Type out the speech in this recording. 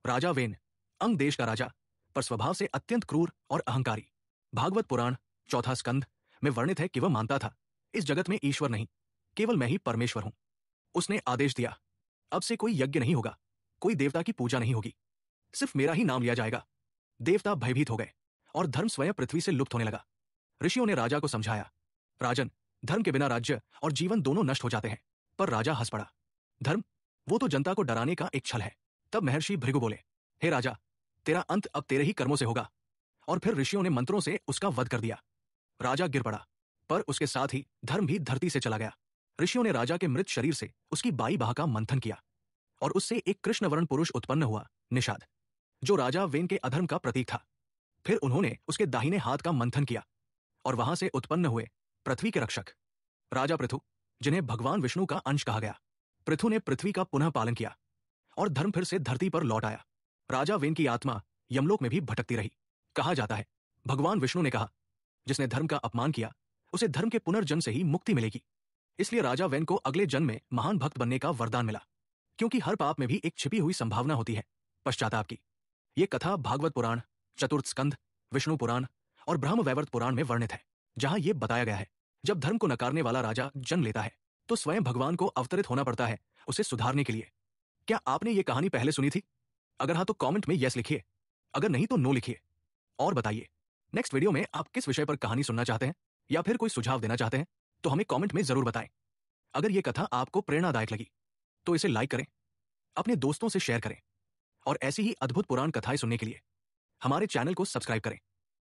राजा when, अंग देश का राजा, पर स्वभाव से अत्यंत क्रूर और अहंकारी। भागवत पुराण चौथा स्कंध में वर्णित है कि वह मानता था इस जगत में ईश्वर नहीं, केवल मैं ही परमेश्वर हूं। उसने आदेश दिया, अब से कोई यज्ञ नहीं होगा, कोई देवता की पूजा नहीं होगी, सिर्फ मेरा ही नाम लिया जाएगा। देवता भयभीत हो गए और धर्म स्वयं पृथ्वी से लुप्त होने लगा। ऋषियों ने राजा को समझाया, राजन, धर्म के बिना राज्य और जीवन दोनों नष्ट हो जाते हैं। पर राजा हंस पड़ा, धर्म, वो तो जनता को डराने का एक छल है। तब महर्षि भृगु बोले, हे राजा, तेरा अंत अब तेरे ही कर्मों से होगा। और फिर ऋषियों ने मंत्रों से उसका वध कर दिया। राजा गिर पड़ा, पर उसके साथ ही धर्म भी धरती से चला गया। ऋषियों ने राजा के मृत शरीर से उसकी बाई बाह का मंथन किया और उससे एक कृष्णवर्ण पुरुष उत्पन्न हुआ, निषाद, जो राजा वेन के अधर्म का प्रतीक था। फिर उन्होंने उसके दाहिने हाथ का मंथन किया और वहां से उत्पन्न हुए पृथ्वी के रक्षक राजा पृथु, जिन्हें भगवान विष्णु का अंश कहा गया। पृथु ने पृथ्वी का पुनः पालन किया और धर्म फिर से धरती पर लौट आया। राजा वेन की आत्मा यमलोक में भी भटकती रही। कहा जाता है, भगवान विष्णु ने कहा, जिसने धर्म का अपमान किया उसे धर्म के पुनर्जन्म से ही मुक्ति मिलेगी। इसलिए राजा वेन को अगले जन्म में महान भक्त बनने का वरदान मिला, क्योंकि हर पाप में भी एक छिपी हुई संभावना होती है पश्चाताप की। यह कथा भागवत पुराण चतुर्थ स्कंध, विष्णु पुराण और ब्रह्म वैवर्त पुराण में वर्णित है, जहां यह बताया गया है, जब धर्म को नकारने वाला राजा जन्म लेता है तो स्वयं भगवान को अवतरित होना पड़ता है उसे सुधारने के लिए। क्या आपने ये कहानी पहले सुनी थी? अगर हाँ तो कमेंट में यस लिखिए, अगर नहीं तो नो लिखिए। और बताइए, नेक्स्ट वीडियो में आप किस विषय पर कहानी सुनना चाहते हैं या फिर कोई सुझाव देना चाहते हैं तो हमें कमेंट में जरूर बताएं। अगर यह कथा आपको प्रेरणादायक लगी तो इसे लाइक करें, अपने दोस्तों से शेयर करें और ऐसी ही अद्भुत पुराण कथाएं सुनने के लिए हमारे चैनल को सब्सक्राइब करें।